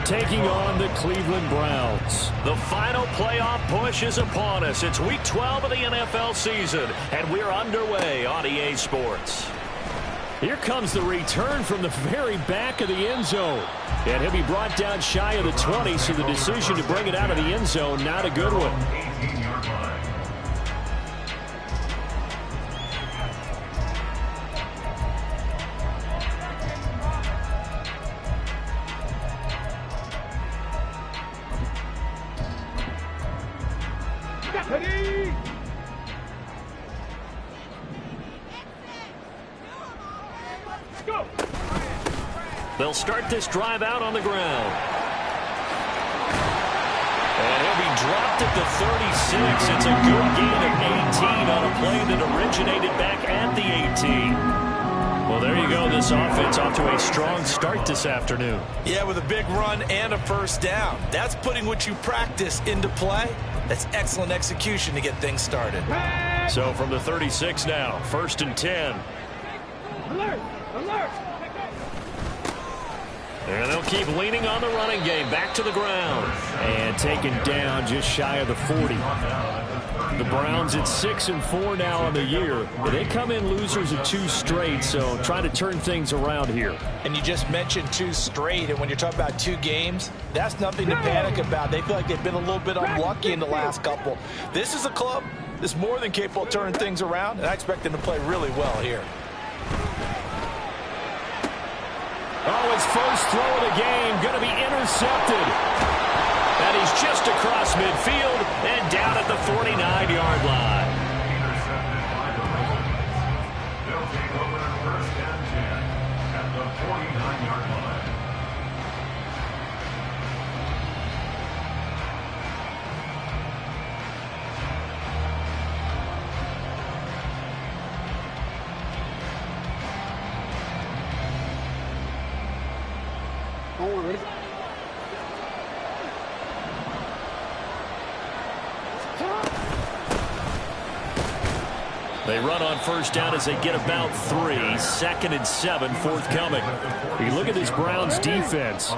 taking on the Cleveland Browns. The final playoff push is upon us. It's Week 12 of the NFL season, and we're underway on EA Sports. Here comes the return from the very back of the end zone. And he'll be brought down shy of the 20, so the decision to bring it out of the end zone, not a good one. They'll start this drive out on the ground. And he'll be dropped at the 36. It's a good gain of 18 on a play that originated back at the 18. Well, there you go. This offense off to a strong start this afternoon. Yeah, with a big run and a first down. That's putting what you practice into play. That's excellent execution to get things started. So from the 36 now, 1st and 10. Alert! Alert! And they'll keep leaning on the running game. Back to the ground. And taken down just shy of the 40. The Browns at 6-4 now on the year. They come in losers of 2 straight, so trying to turn things around here. And you just mentioned 2 straight, and when you're talking about 2 games, that's nothing to panic about. They feel like they've been a little bit unlucky in the last couple. This is a club that's more than capable of turning things around, and I expect them to play really well here. Oh, his first throw of the game going to be intercepted. And he's just across midfield and down at the 49-yard line. Intercepted by the Browns. They'll take over 1st and 10 at the 49-yard line. They run on first down as they get about 3. 2nd and 7 forthcoming. You look at this Browns defense.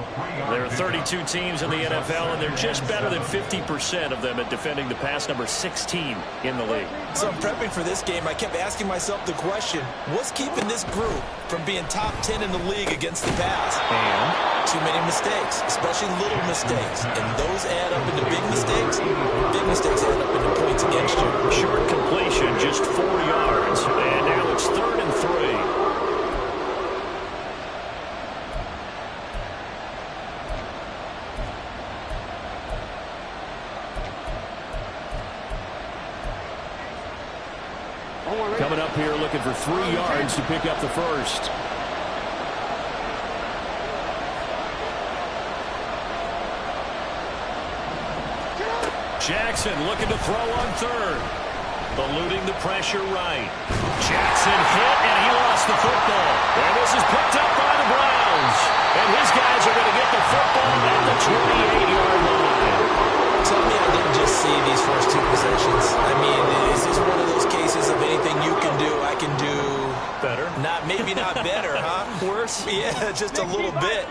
There are 32 teams in the NFL, and they're just better than 50% of them at defending the pass, number 16 in the league. So I'm prepping for this game. I kept asking myself the question, what's keeping this group from being top 10 in the league against the pass? And too many mistakes, especially little mistakes. And those add up into big mistakes. Big mistakes add up into points against you. Short completion, just 4 yards. And now it's 3rd and 3. coming up here looking for 3 yards to pick up the first. Jackson looking to throw on 3rd. Eluding the pressure right. Jackson hit, and he lost the football. And this is picked up by the Browns. And his guys are going to get the football at the 28-yard line. Tell me I didn't just see these first 2 possessions. I mean, is this one of those cases of anything you can do, I can do better? Maybe not better, huh? Worse? Yeah, just a little bit.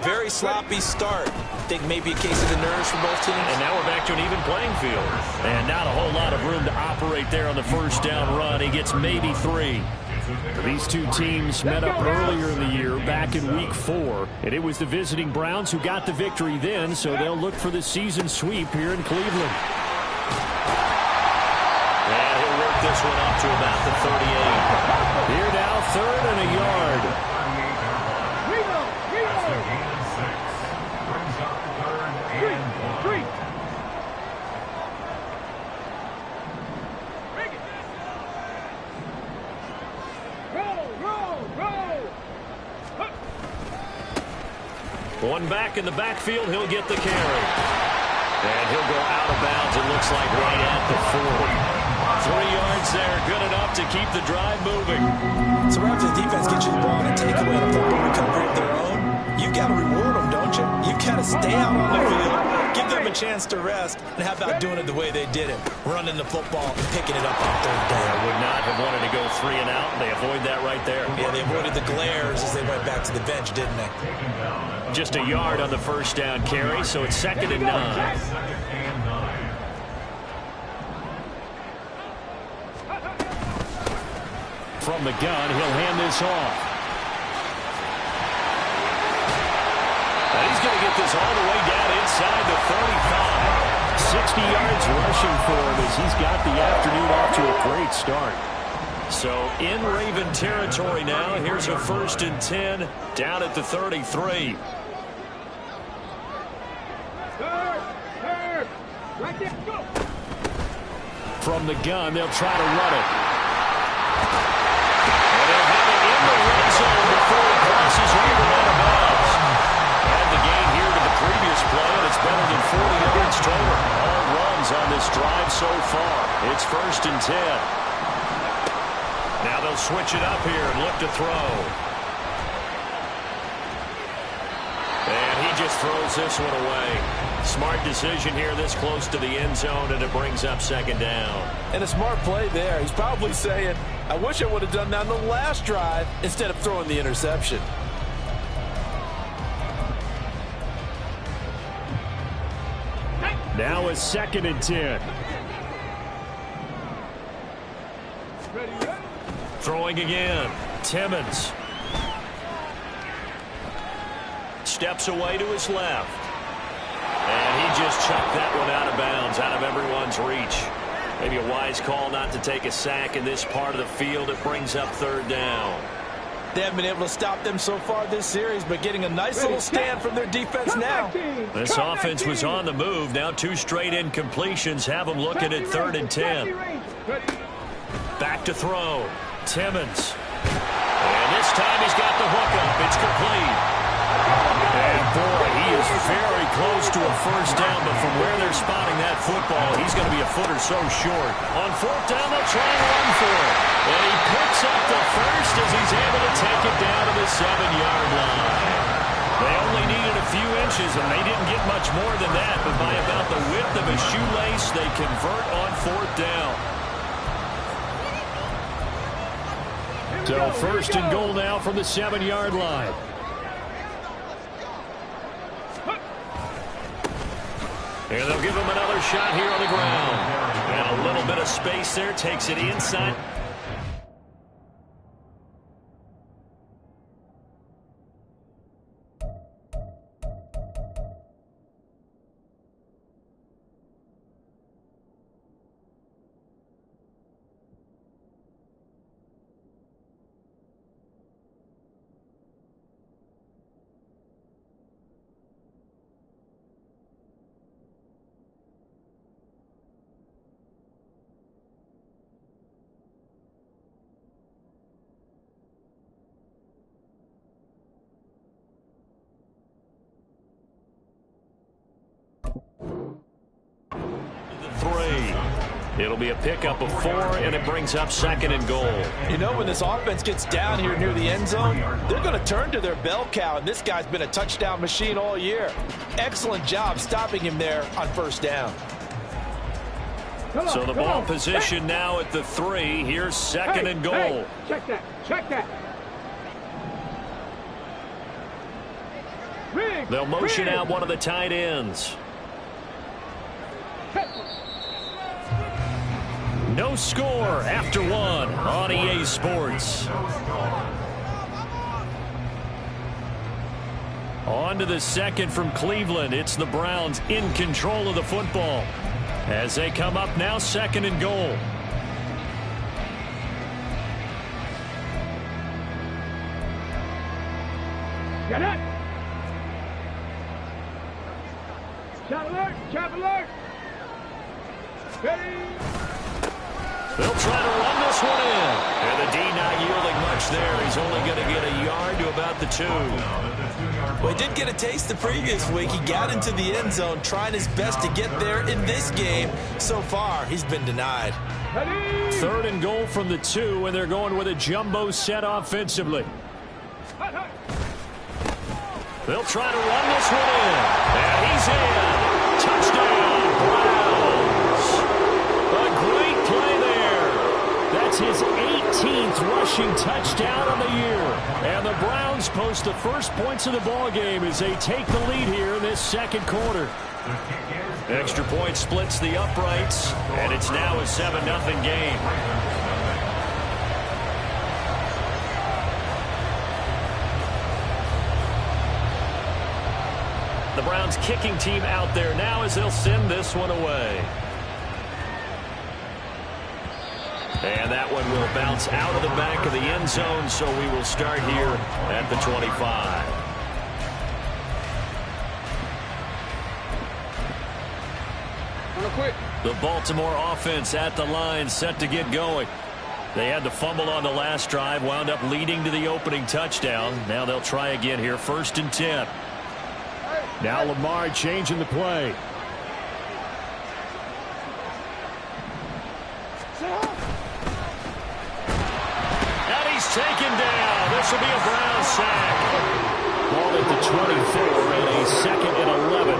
Very sloppy start. Think maybe a case of the nerves for both teams. And now we're back to an even playing field. And not a whole lot of room to operate there on the first down run. He gets maybe 3. These 2 teams met up earlier in the year, back in Week 4. And it was the visiting Browns who got the victory then, so they'll look for the season sweep here in Cleveland. And he'll work this one up to about the 38. Here now, 3rd and a yard. One back in the backfield, he'll get the carry. And he'll go out of bounds, it looks like, right at the 40. 3 yards there, good enough to keep the drive moving. So after the defense gets you the ball and a takeaway and a fumble recovery of their own, you've got to reward them, don't you? You've got to stay out on the field Give them a chance to rest, and how about doing it the way they did it, running the football and picking it up on third down. They would not have wanted to go 3 and out. They avoid that right there. Yeah, they avoided the glares as they went back to the bench, didn't they? Just a yard on the first down carry, so it's 2nd and 9. From the gun, he'll hand this off. And he's going to get this all the way down inside the 35. 60 yards rushing for him as he's got the afternoon off to a great start. So in Raven territory now. Here's a 1st and 10 down at the 33. Right there, go. From the gun, they'll try to run it. And they'll have it in the red zone before it crosses over out of bounds. And the gain here to the previous play, and it's better than 40 yards total. All runs on this drive so far. It's 1st and 10. Now they'll switch it up here and look to throw. And he just throws this one away. Smart decision here this close to the end zone, and it brings up 2nd down. And a smart play there. He's probably saying, I wish I would have done that on the last drive instead of throwing the interception. Now it's 2nd and 10. Throwing again. Timmons. Steps away to his left. And he just chucked that one out of bounds, out of everyone's reach. Maybe a wise call not to take a sack in this part of the field. It brings up 3rd down. They haven't been able to stop them so far this series, but getting a nice little stand from their defense now. This offense was on the move. Now 2 straight incompletions have them looking at 3rd and 10. Back to throw. Timmons. And this time he's got the hookup. It's complete. And boy, he is very close to a 1st down, but from where they're spotting that football, he's going to be a foot or so short. On 4th down, they'll try and run for it. And he picks up the first as he's able to take it down to the 7-yard line. They only needed a few inches, and they didn't get much more than that, but by about the width of a shoelace, they convert on 4th down. So 1st and goal now from the 7-yard line. And they'll give him another shot here on the ground. And a little bit of space there, takes it inside. It'll be a pickup of 4, and it brings up 2nd and goal. You know, when this offense gets down here near the end zone, they're going to turn to their bell cow, and this guy's been a touchdown machine all year. Excellent job stopping him there on 1st down. So the ball position now at the 3. Here's 2nd and goal. Hey, check that. Check that. They'll motion out one of the tight ends. No score after 1 on EA Sports. On to the 2nd from Cleveland. It's the Browns in control of the football as they come up now 2nd and goal. Get it. Shot alert. Shot alert. Ready. They'll try to run this one in. And the D not yielding much there. He's only going to get a yard to about the 2. Well, he did get a taste the previous week. He got into the end zone, trying his best to get there in this game. So far, he's been denied. 3rd and goal from the 2, and they're going with a jumbo set offensively. They'll try to run this one in. And he's in. his 18th rushing touchdown of the year. And the Browns post the first points of the ball game as they take the lead here in this second quarter. Extra point splits the uprights, and it's now a 7-0 game. The Browns kicking team out there now as they'll send this one away. And that one will bounce out of the back of the end zone, so we will start here at the 25. The Baltimore offense at the line, set to get going. They had the fumble on the last drive, wound up leading to the opening touchdown. Now they'll try again here, 1st and 10. Now Lamar changing the play. And he's taken down. This will be a Brown sack. Ball at the 24 and a 2nd and 11.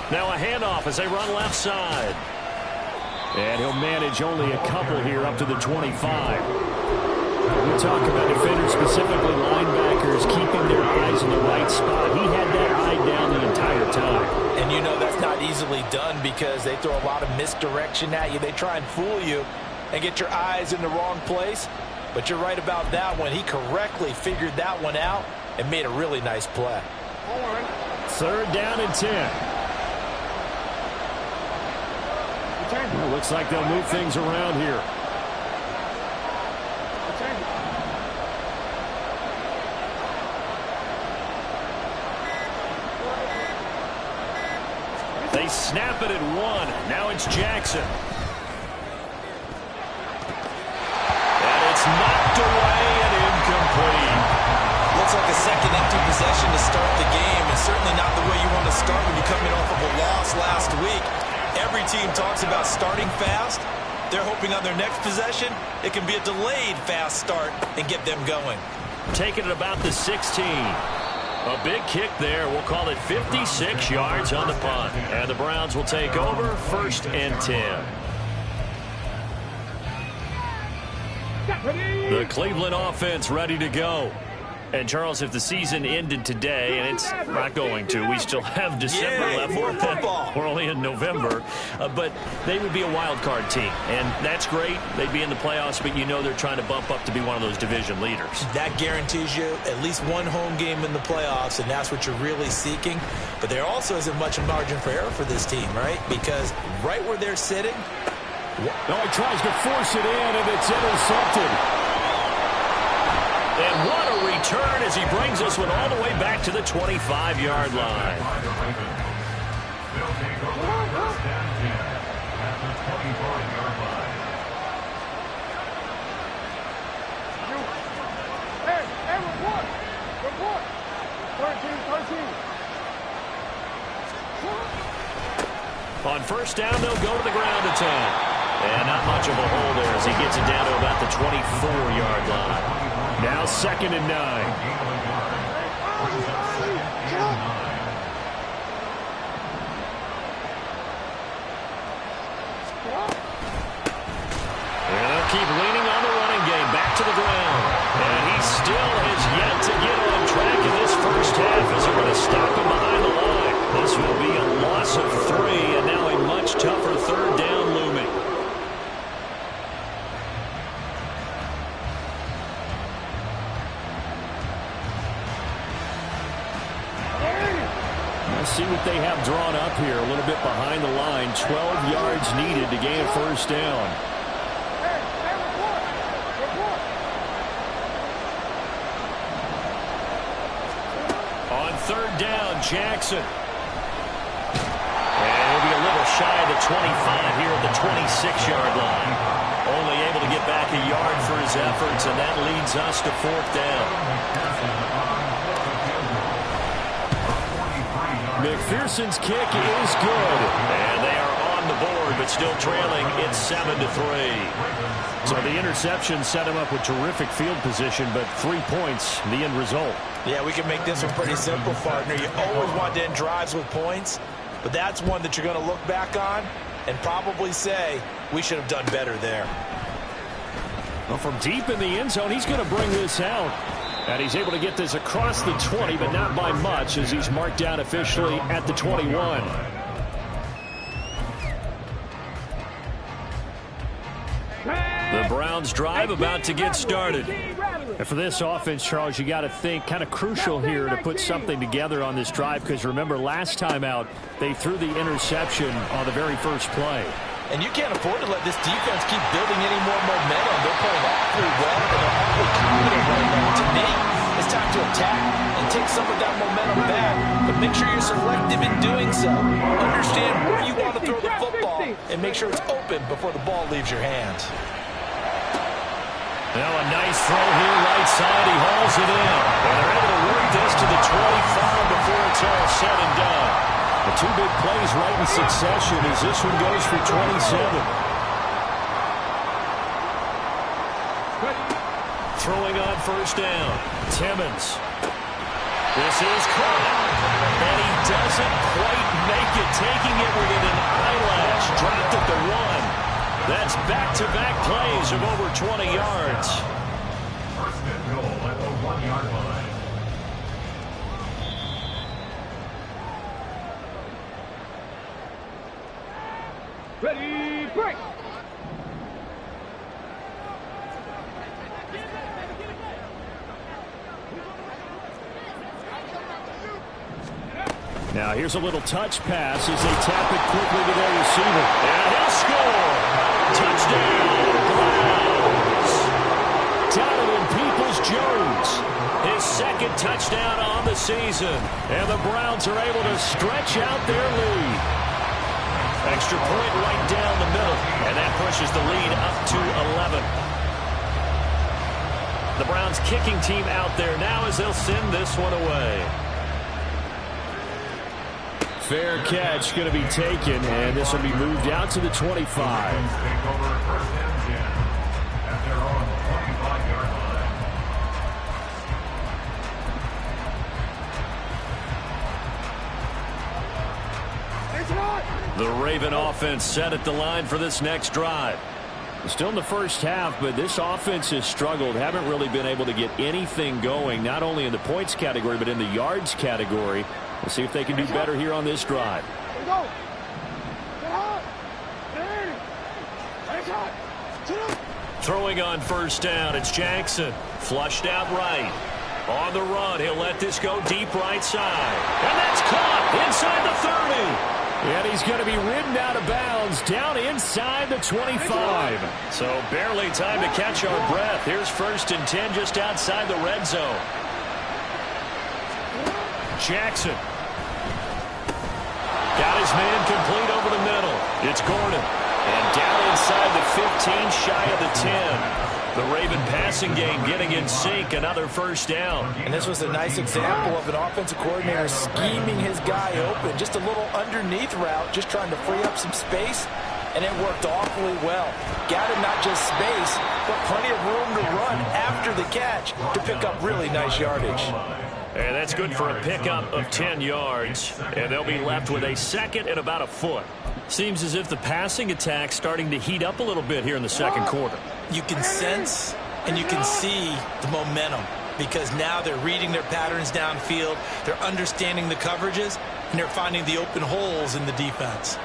Now a handoff as they run left side. And he'll manage only a couple here up to the 25. We talk about defenders, specifically linebackers, keeping their eyes in the right spot. He had that eye down the entire time. And you know that's not easily done because they throw a lot of misdirection at you. They try and fool you and get your eyes in the wrong place. But you're right about that one. He correctly figured that one out and made a really nice play. 3rd down and 10. Well, looks like they'll move things around here. They snap it at 1. Now it's Jackson. And it's knocked away and incomplete. Looks like a second empty possession to start the game, and certainly not the way you want to start when you're coming off of a loss last week. Every team talks about starting fast. They're hoping on their next possession, it can be a delayed fast start and get them going. Taking it about the 16. A big kick there. We'll call it 56 yards on the punt. And the Browns will take over, 1st and 10. The Cleveland offense ready to go. And, Charles, if the season ended today, and it's not going to, we still have December left. We're only in November. But they would be a wild card team. And that's great. They'd be in the playoffs, but you know they're trying to bump up to be one of those division leaders. That guarantees you at least one home game in the playoffs, and that's what you're really seeking. But there also isn't much margin for error for this team, right? Because right where they're sitting. No, he tries to force it in, and it's intercepted. And what a return as he brings this one all the way back to the 25-yard line. They'll take over 1st and 10 at the 25-yard line. Hey, report! 13. On 1st down, they'll go to the ground attack. And not much of a hole there as he gets it down to about the 24-yard line. Now 2nd and 9. And they'll keep leaning on the running game. Back to the ground. And he still has yet to get on track in this first half as they're going to stop him behind the line. This will be a loss of 3, and now a much tougher 3rd down looming. See what they have drawn up here. A little bit behind the line. 12 yards needed to gain a 1st down. On 3rd down, Jackson. And he'll be a little shy of the 25 here at the 26-yard line. Only able to get back a yard for his efforts, and that leads us to 4th down. McPherson's kick is good. And they are on on the board, but still trailing. It's 7-3. So the interception set him up with terrific field position, but 3 points, the end result. Yeah, we can make this one pretty simple, partner. You always want to end drives with points, but that's one that you're going to look back on and probably say, we should have done better there. Well, from deep in the end zone, he's going to bring this out. And he's able to get this across the 20, but not by much, as he's marked down officially at the 21. The Browns drive about to get started. And for this offense, Charles, you got to think kind of crucial here to put something together on this drive, because remember, last time out, they threw the interception on the very first play. And you can't afford to let this defense keep building any more momentum. They're playing awfully well, and they're awfully confident right now. To me, it's time to attack and take some of that momentum back, but make sure you're selective in doing so. Understand where you want to throw the football, and make sure it's open before the ball leaves your hands. Now a nice throw here, right side. He hauls it in. And they're able to work this to the 25 before it's all said and done. The two big plays right in succession as this one goes for 27. Throwing on first down. Timmons. This is caught. And he doesn't quite make it, taking it within an eyelash. Dropped at the 1. That's back-to-back plays of over 20 yards. First and goal at the 1-yard line. Ready, break! Now here's a little touch pass as they tap it quickly to their receiver. And he'll score. Touchdown, Browns. Donovan Peoples-Jones. His second touchdown on the season. And the Browns are able to stretch out their lead. Extra point right down the middle. And that pushes the lead up to 11. The Browns kicking team out there now as they'll send this one away. Fair catch going to be taken, and this will be moved out to the 25. Take over first and 10 at their own 25-yard line. The Raven offense set at the line for this next drive. Still in the first half, but this offense has struggled. Haven't really been able to get anything going, not only in the points category, but in the yards category. We'll see if they can do better here on this drive. Throwing on first down, it's Jackson. Flushed out right. On the run, he'll let this go deep right side. And that's caught inside the 30. And he's going to be ridden out of bounds down inside the 25. So barely time to catch our breath. Here's first and 10 just outside the red zone. Jackson. Got his man complete over the middle. It's Gordon. And down inside the 15, shy of the 10. The Raven passing game getting in sync, another first down. And this was a nice example of an offensive coordinator scheming his guy open. Just a little underneath route, just trying to free up some space, and it worked awfully well. Got him not just space, but plenty of room to run after the catch to pick up really nice yardage. And that's good for a pickup of 10 yards. And they'll be left with a second and about a foot. Seems as if the passing attack's starting to heat up a little bit here in the second quarter. You can sense and you can see the momentum because now they're reading their patterns downfield, they're understanding the coverages, and they're finding the open holes in the defense.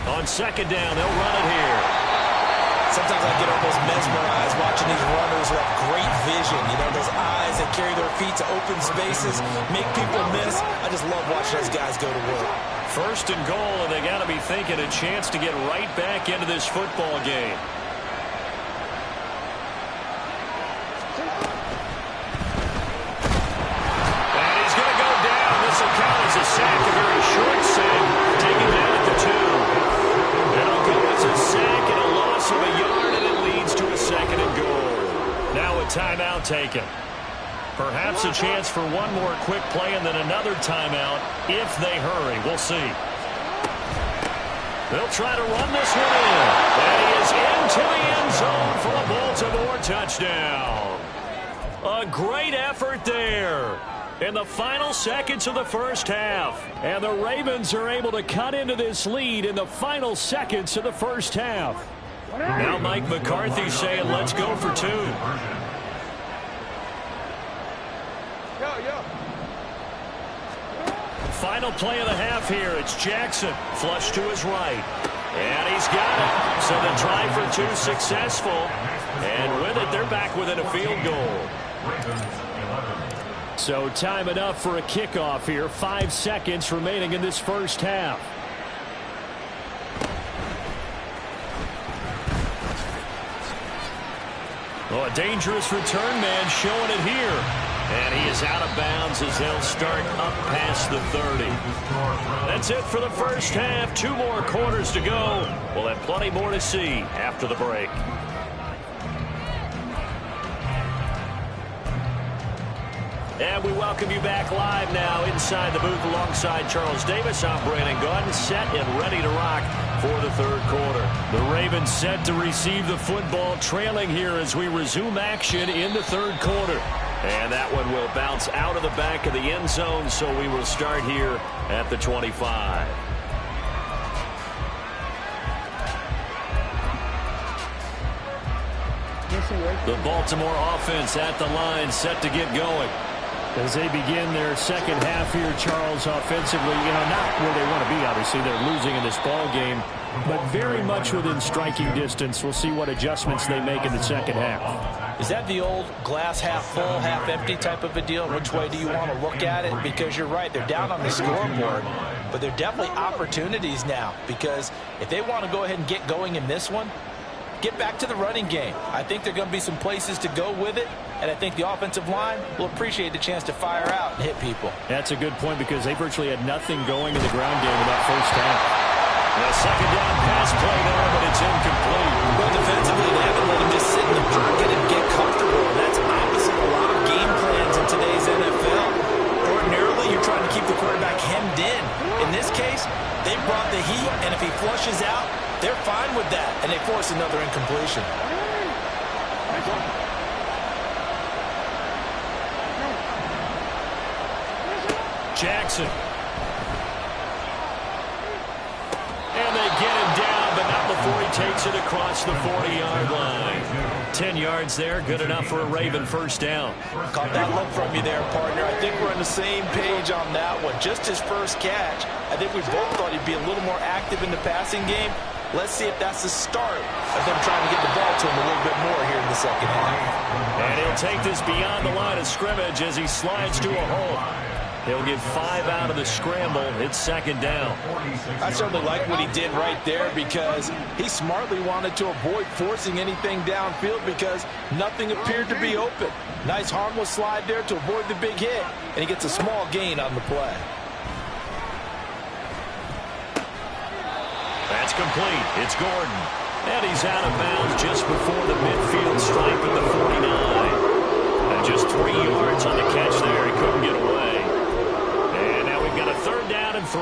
On second down, they'll run it here. Sometimes I get almost mesmerized watching these runners who have great vision. You know, those eyes that carry their feet to open spaces, make people miss. I just love watching those guys go to work. First and goal, and they got to be thinking a chance to get right back into this football game. And he's going to go down. This will count as a sack, a very short sack, taken down at the 2. It'll go as a sack and a loss of a yard, and it timeout taken. Perhaps a chance for one more quick play and then another timeout if they hurry. We'll see. They'll try to run this one in. And he is into the end zone for a Baltimore touchdown. A great effort there in the final seconds of the first half. And the Ravens are able to cut into this lead in the final seconds of the first half. Now Mike McCarthy saying, let's go for two. Final play of the half here. It's Jackson. Flush to his right. And he's got it. So the try for two successful. And with it, they're back within a field goal. So time enough for a kickoff here. 5 seconds remaining in this first half. Oh, a dangerous return man showing it here. And he is out of bounds as they'll start up past the 30. That's it for the first half. 2 more quarters to go. We'll have plenty more to see after the break. And we welcome you back live now inside the booth alongside Charles Davis. I'm Brandon Gaudin, set and ready to rock for the third quarter. The Ravens set to receive the football, trailing here as we resume action in the third quarter. And that one will bounce out of the back of the end zone, so we will start here at the 25. The Baltimore offense at the line, set to get going. As they begin their second half here, Charles, offensively, not where they want to be, obviously. They're losing in this ball game, but very much within striking distance. We'll see what adjustments they make in the second half. Is that the old glass half full, half empty type of a deal? Which way do you want to look at it? Because you're right, they're down on the scoreboard, but they're definitely opportunities now. Because if they want to go ahead and get going in this one, get back to the running game. I think there are going to be some places to go with it, and I think the offensive line will appreciate the chance to fire out and hit people. That's a good point because they virtually had nothing going in the ground game in that first half. A second down pass play there, but it's incomplete. Well, defensively, they haven't let him just sit in the pocket and get comfortable. And that's opposite a lot of game plans in today's NFL. Ordinarily, you're trying to keep the quarterback hemmed in. In this case, they brought the heat, and if he flushes out, they're fine with that, and they force another incompletion. Jackson. And they get him down, but not before he takes it across the 40-yard line. 10 yards there, good enough for a Raven first down. Caught that look from you there, partner. I think we're on the same page on that one. Just his first catch. I think we both thought he'd be a little more active in the passing game. Let's see if that's the start of them trying to get the ball to him a little bit more here in the second half. And he'll take this beyond the line of scrimmage as he slides to a hole. He'll get 5 out of the scramble. It's second down. I certainly like what he did right there because he smartly wanted to avoid forcing anything downfield because nothing appeared to be open. Nice harmless slide there to avoid the big hit, and he gets a small gain on the play. That's complete. It's Gordon. And he's out of bounds just before the midfield stripe at the 49. And just 3 yards on the catch there. He couldn't get away. And now we've got a third down and 3.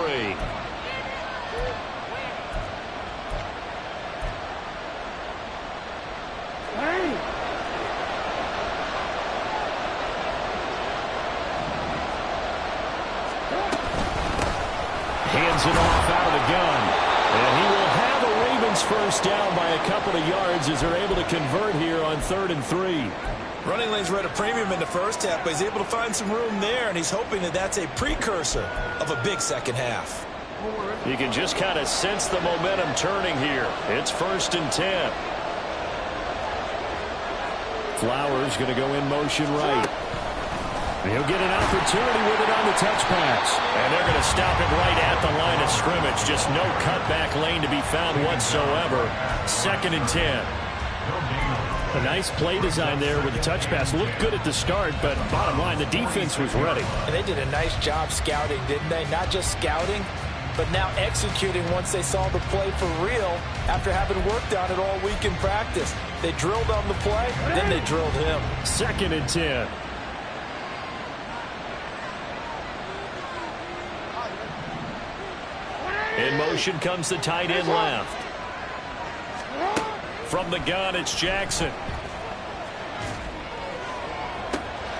Hands it off out of the gun. And he will have a Ravens first down by a couple of yards as they're able to convert here on 3rd and 3. Running lanes were at a premium in the first half, but he's able to find some room there, and he's hoping that that's a precursor of a big second half. You can just kind of sense the momentum turning here. It's 1st and 10. Flowers going to go in motion right. He'll get an opportunity with it on the touch pass. And they're going to stop him right at the line of scrimmage. Just no cutback lane to be found whatsoever. 2nd and 10. A nice play design there with the touch pass. Looked good at the start, but bottom line, the defense was ready. And they did a nice job scouting, didn't they? Not just scouting, but now executing once they saw the play for real after having worked on it all week in practice. They drilled on the play, then they drilled him. 2nd and 10. In motion comes the tight end left. From the gun, it's Jackson.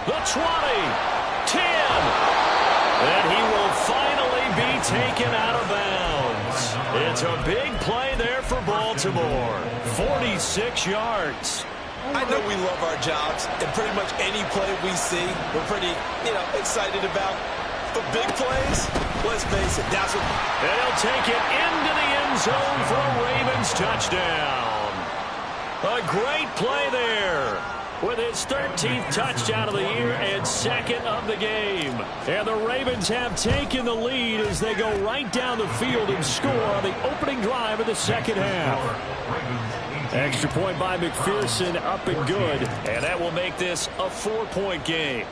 The 20, 10, and he will finally be taken out of bounds. It's a big play there for Baltimore. 46 yards. I know we love our jobs, and pretty much any play we see, we're pretty, excited about. But big plays, let's face it, that's what... And he'll take it into the end zone for a Ravens touchdown. A great play there with his 13th touchdown of the year and 2nd of the game. And the Ravens have taken the lead as they go right down the field and score on the opening drive of the second half. Extra point by McPherson, up and good. And that will make this a 4-point game.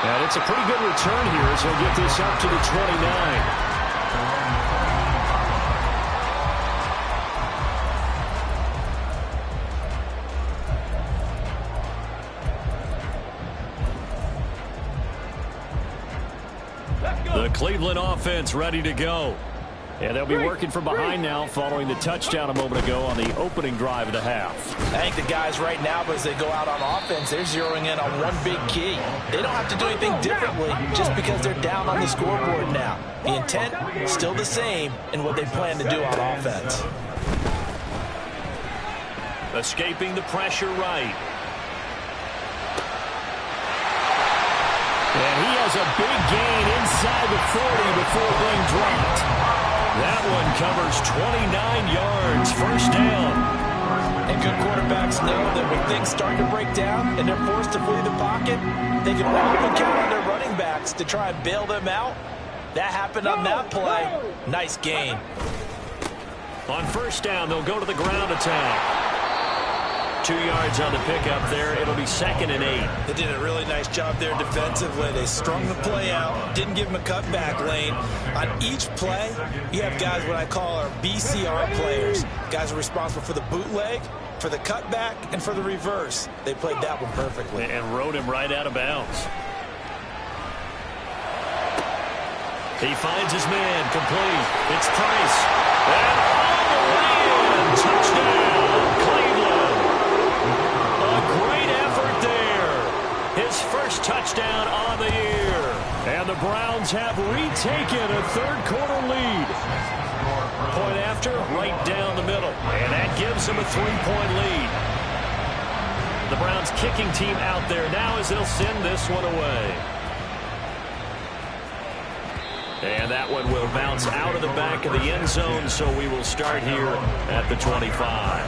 And it's a pretty good return here as he'll get this up to the 29. The Cleveland offense ready to go. And they'll be working from behind now following the touchdown a moment ago on the opening drive of the half. I think the guys right now, as they go out on offense, they're zeroing in on one big key. They don't have to do anything differently just because they're down on the scoreboard now. The intent, still the same in what they plan to do on offense. Escaping the pressure right. And he has a big gain inside the 40 before being dropped. That one covers 29 yards, first down. And good quarterbacks know that when things start to break down and they're forced to flee the pocket, they can often count on their running backs to try and bail them out. That happened on that play. Nice gain. On first down, they'll go to the ground attack. 2 yards on the pickup there. It'll be 2nd and 8. They did a really nice job there defensively. They strung the play out, didn't give him a cutback lane. On each play, you have guys what I call our BCR players. Guys are responsible for the bootleg, for the cutback, and for the reverse. They played that one perfectly. And rode him right out of bounds. He finds his man, complete. It's Price. And all the way in. Touchdown, Cleveland. A great effort there. His first touchdown on the year. And the Browns have retaken a third-quarter lead. Point after, right down the middle. And that gives them a 3-point lead. The Browns kicking team out there now as they'll send this one away. And that one will bounce out of the back of the end zone, so we will start here at the 25.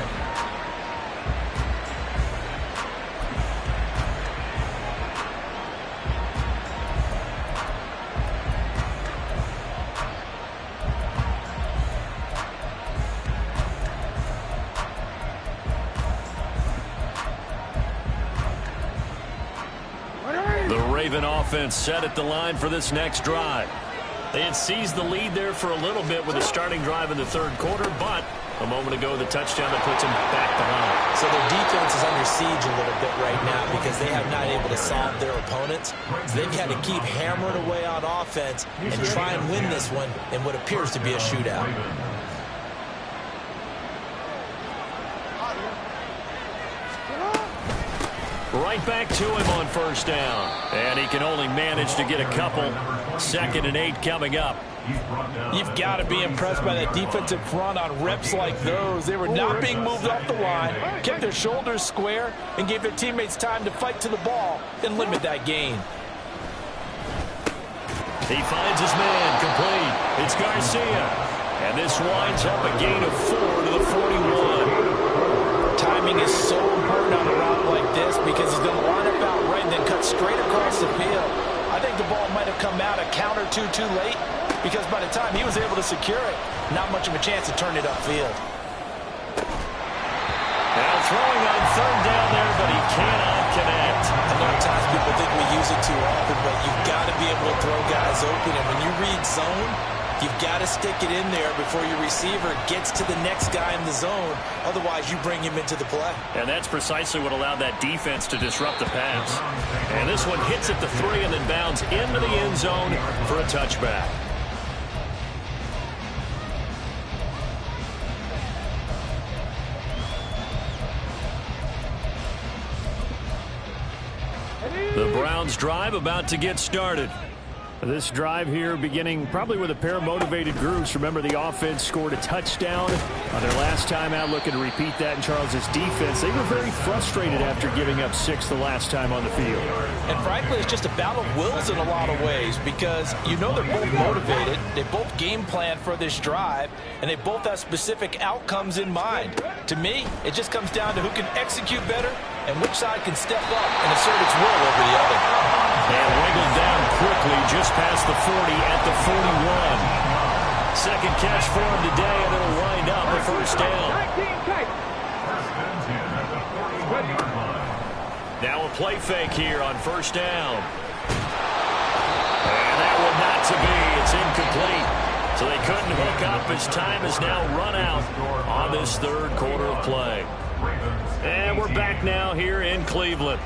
The Raven offense set at the line for this next drive. They had seized the lead there for a little bit with a starting drive in the third quarter, but a moment ago, the touchdown that puts them back behind. So their defense is under siege a little bit right now because they have not able to solve their opponents. So they've had to keep hammering away on offense and try and win this one in what appears to be a shootout. Right back to him on first down. And he can only manage to get a couple. 2nd and 8 coming up. You've got to be impressed by that defensive front on reps like those. They were not being moved off the line, kept their shoulders square, and gave their teammates time to fight to the ball and limit that gain. He finds his man, complete. It's Garcia. And this winds up a gain of 4 to the 41. Timing is so important on a route like this because he's going to line up out right and then cut straight across the field. I think the ball might have come out a count or two too late because by the time he was able to secure it, not much of a chance to turn it upfield. Now throwing on third down there, but he cannot connect. I know at times people think we use it too often, but you've got to be able to throw guys open. And when you read zone, you've got to stick it in there before your receiver gets to the next guy in the zone. Otherwise, you bring him into the play. And that's precisely what allowed that defense to disrupt the pass. And this one hits at the 3 and then bounds into the end zone for a touchback. The Browns drive about to get started. This drive here beginning probably with a pair of motivated groups. Remember, the offense scored a touchdown on their last time out, looking to repeat that in Charles's defense. They were very frustrated after giving up 6 the last time on the field. And frankly, it's just a battle of wills in a lot of ways because you know they're both motivated. They both game plan for this drive, and they both have specific outcomes in mind. To me, it just comes down to who can execute better and which side can step up and assert its will over the other. And wiggled down quickly just past the 40 at the 41. Second catch for him today, and it'll wind up a first down. Now a play fake here on first down. And that one not to be. It's incomplete. So they couldn't hook up as time is now run out on this third quarter of play. And we're back now here in Cleveland.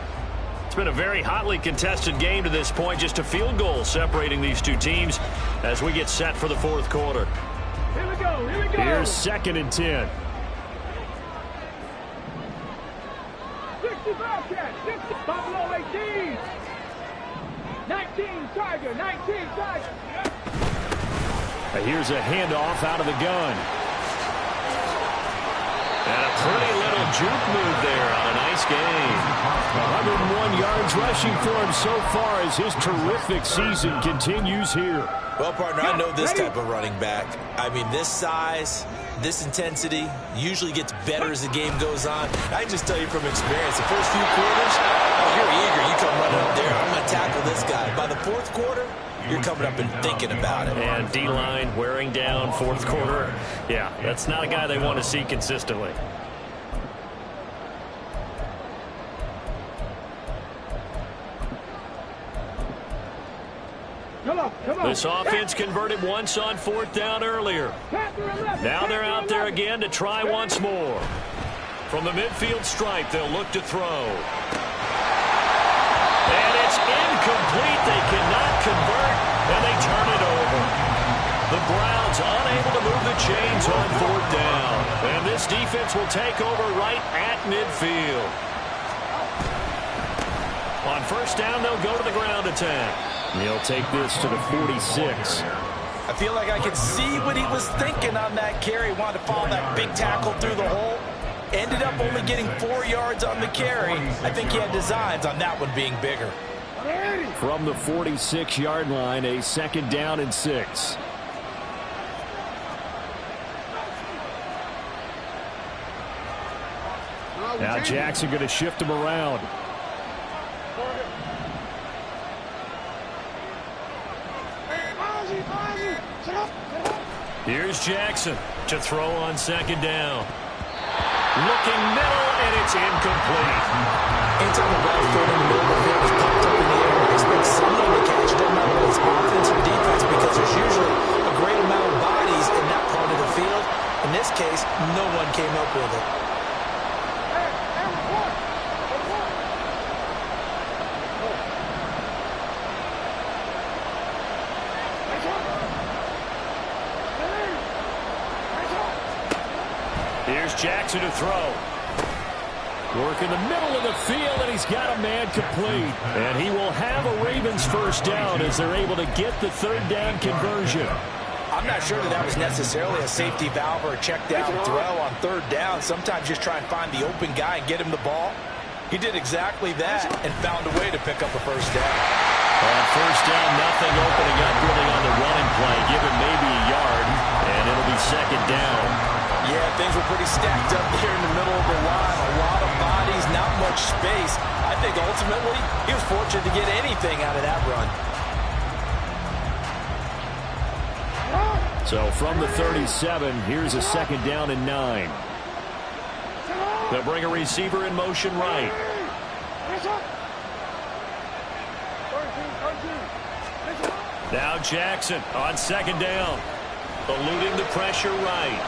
It's been a very hotly contested game to this point. Just a field goal separating these two teams as we get set for the fourth quarter. Here we go, here we go. Here's 2nd and 10. 65 catch, 60, Buffalo 18. 19 Tiger, 19 Tiger. Here's a handoff out of the gun. And a pretty little juke move there on a nice game. 101 yards rushing for him so far as his terrific season continues here. Well, partner, I know this type of running back. I mean, this size, this intensity usually gets better as the game goes on. I can just tell you from experience, the first few quarters, oh, you're eager. You come running up there. I'm going to tackle this guy. By the fourth quarter, you're coming up and thinking about it. And D-line wearing down fourth quarter. Yeah, that's not a guy they want to see consistently. Come on, come on. This offense converted once on 4th down earlier. Now they're out there again to try once more. From the midfield stripe, they'll look to throw. And it's incomplete. They cannot convert, and they turn it over. The Browns unable to move the chains on 4th down. And this defense will take over right at midfield. On first down, they'll go to the ground attack. He'll take this to the 46. I feel like I can see what he was thinking on that carry. Wanted to follow that big tackle through the hole. Ended up only getting 4 yards on the carry. I think he had designs on that one being bigger. From the 46-yard line, a 2nd down and 6. Now Jackson going to shift him around. Here's Jackson to throw on 2nd down. Looking middle, and it's incomplete. Anytime the ball thrown in the middle of the field is popped up in the air, expect someone to catch it. Doesn't matter whether it's offense or defense, because there's usually a great amount of bodies in that part of the field. In this case, no one came up with it. Here's Jackson to throw. Work in the middle of the field, and he's got a man complete. And he will have a Ravens first down as they're able to get the 3rd down conversion. I'm not sure that was necessarily a safety valve or a check down throw on 3rd down. Sometimes just try and find the open guy and get him the ball. He did exactly that and found a way to pick up a first down. On first down, nothing opening up really on the running play. Give him maybe a yard, and it'll be 2nd down. Yeah, things were pretty stacked up here in the middle of the line. A lot of bodies, not much space. I think ultimately he was fortunate to get anything out of that run. So from the 37, here's a 2nd down and 9. They'll bring a receiver in motion right. Now Jackson on second down. Eluding the pressure right.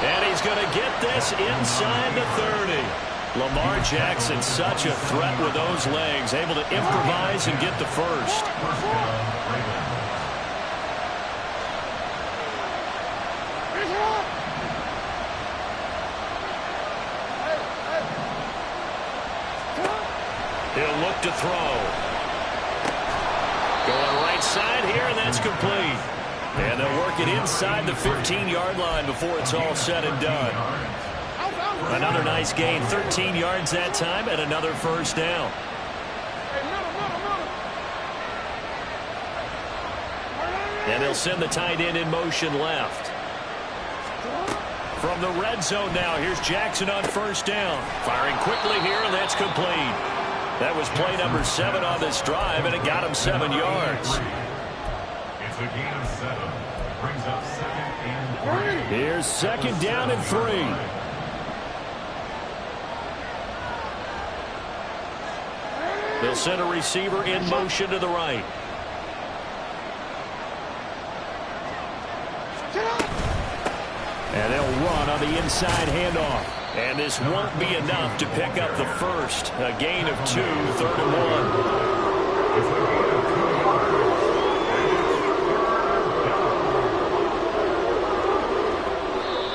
And he's going to get this inside the 30. Lamar Jackson, such a threat with those legs, able to improvise and get the first. He'll look to throw. Going right side here, and that's complete. And they'll work it inside the 15-yard line before it's all said and done. Another nice gain, 13 yards that time, and another first down. And they'll send the tight end in motion left. From the red zone now, here's Jackson on first down. Firing quickly here, and that's complete. That was play number 7 on this drive, and it got him 7 yards. It's a gain of 7. Brings up 2nd and 3. Here's 2nd down and 3. They'll send a receiver in motion to the right. And they'll run on the inside handoff. And this won't be enough to pick up the first. A gain of 2, 3rd and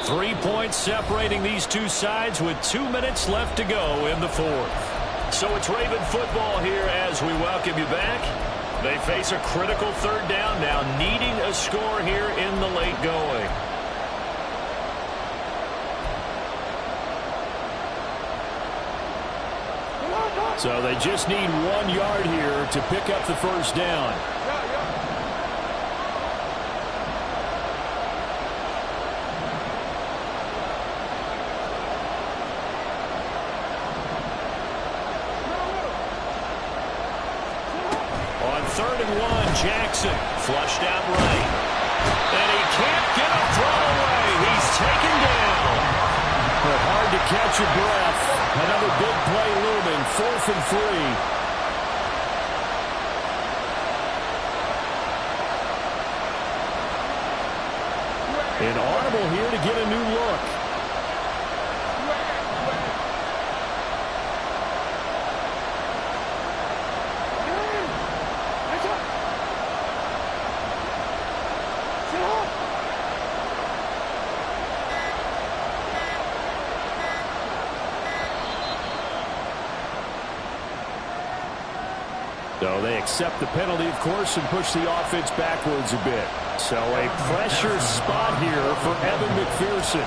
1. 3 points separating these two sides with 2 minutes left to go in the 4th. So it's Raven football here as we welcome you back. They face a critical 3rd down now, needing a score here in the late going. So they just need 1 yard here to pick up the first down. On 3rd and 1, Jackson flushed out right. And he can't get a throw away. He's taken down. But hard to catch your breath. Another big play looming, 4th and 3. Inaudible here to get a new look. So they accept the penalty, of course, and push the offense backwards a bit. So a pressure spot here for Evan McPherson.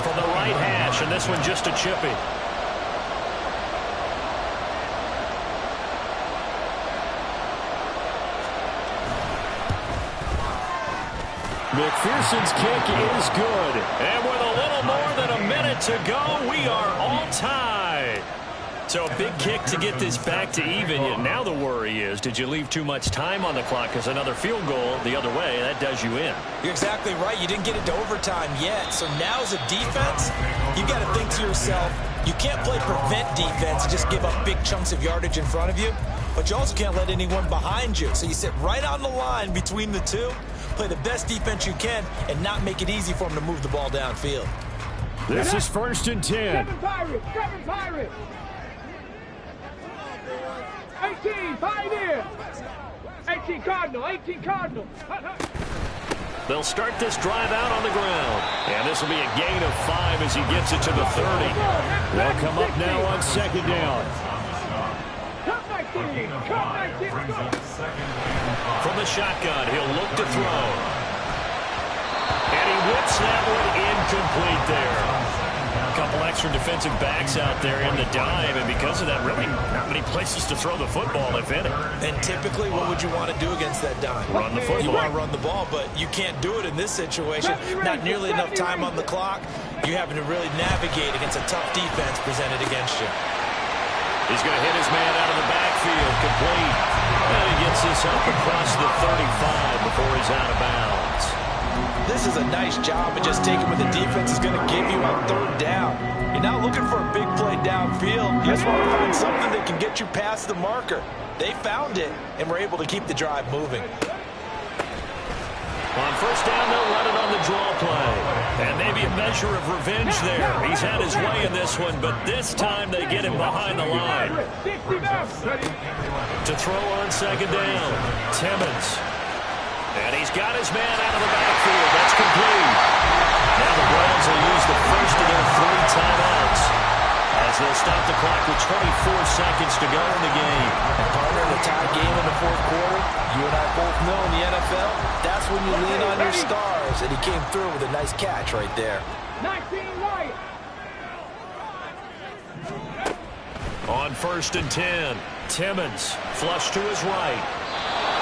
From the right hash, and this one just a chippy. McPherson's kick is good. And with a little more than a minute to go, we are all tied. So a big kick to get this back to even. Yet now the worry is, did you leave too much time on the clock? Because another field goal the other way, that does you in. You're exactly right. You didn't get it to overtime yet. So now as a defense, you've got to think to yourself, you can't play prevent defense and just give up big chunks of yardage in front of you. But you also can't let anyone behind you. So you sit right on the line between the two, play the best defense you can, and not make it easy for them to move the ball downfield. This is 1st and 10. 7 Pirates! 7 Pirates! 18, Pioneer! 18 Cardinal, 18 Cardinal. They'll start this drive out on the ground. And this will be a gain of 5 as he gets it to the 30. They'll come up now on 2nd down. Come 19, come 19, go! From the shotgun, he'll look to throw. And he whips that one incomplete there. A couple extra defensive backs out there in the dime, and because of that, really not many places to throw the football, if any. And typically, what would you want to do against that dime? Run the football. You want to run the ball, but you can't do it in this situation. Not nearly enough time on the clock. You're having to really navigate against a tough defense presented against you. He's going to hit his man out of the backfield, complete. And he gets this up across the 35 before he's out of bounds. this is a nice job of just taking what the defense is going to give you on third down. You're not looking for a big play downfield. You just want to find something that can get you past the marker. They found it and were able to keep the drive moving. On first down, they'll run it on the draw play. And maybe a measure of revenge there. He's had his way in this one, but this time they get him behind the line. To throw on second down, Timmons. And he's got his man out of the backfield. That's complete. Now the Browns will use the first of their 3 timeouts as they'll stop the clock with 24 seconds to go in the game. And partner, in a tie game in the fourth quarter, you and I both know in the NFL, that's when you lean on your stars. And he came through with a nice catch right there. 19 right. On first and 10, Timmons flush to his right.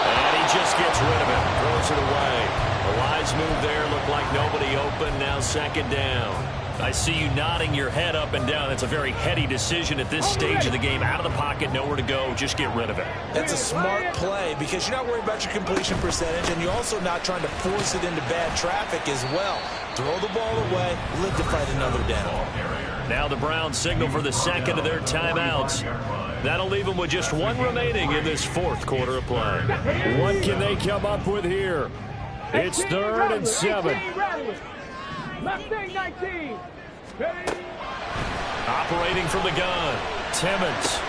And he just gets rid of it, throws it away. A wise move there, looked like nobody open, now second down. I see you nodding your head up and down. That's a very heady decision at this stage of the game. Out of the pocket, nowhere to go, just get rid of it. That's a smart play because you're not worried about your completion percentage, and you're also not trying to force it into bad traffic as well. Throw the ball away, live to fight another down. Now the Browns signal for the second of their timeouts. That'll leave them with just 1 remaining in this fourth quarter of play. What can they come up with here? It's 3rd and 7. Mustang 19. Operating from the gun, Timmons.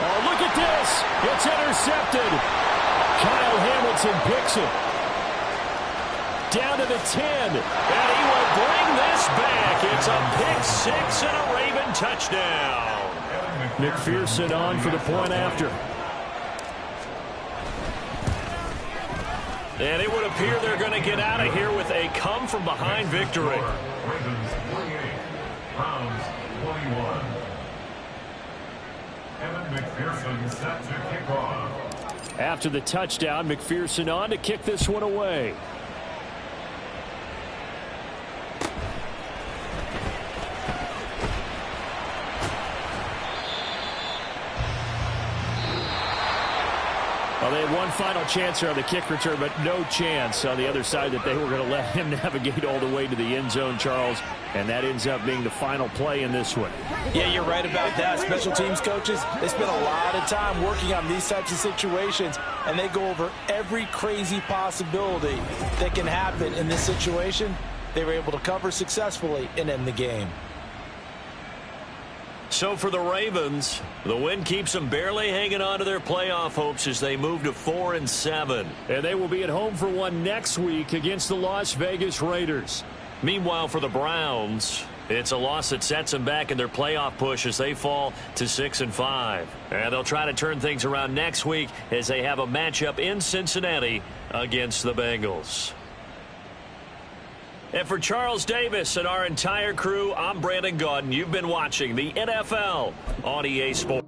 Oh, look at this. It's intercepted. Kyle Hamilton picks it. Down to the 10. And he will bring this back. It's a pick 6 and a Raven touchdown. McPherson on for the point after. And it would appear they're going to get out of here with a come-from-behind victory. Ravens 48, Browns 21. Evan McPherson set to kick off. After the touchdown, McPherson on to kick this one away. Well, they had one final chance here on the kick return, but no chance on the other side that they were going to let him navigate all the way to the end zone, Charles. And that ends up being the final play in this one. Yeah, you're right about that. Special teams coaches, they spend a lot of time working on these types of situations, and they go over every crazy possibility that can happen in this situation. They were able to cover successfully and end the game. So for the Ravens, the win keeps them barely hanging on to their playoff hopes as they move to 4 and 7. And they will be at home for one next week against the Las Vegas Raiders. Meanwhile, for the Browns, it's a loss that sets them back in their playoff push as they fall to 6 and 5. And they'll try to turn things around next week as they have a matchup in Cincinnati against the Bengals. And for Charles Davis and our entire crew, I'm Brandon Gaudin. You've been watching the NFL on EA Sports.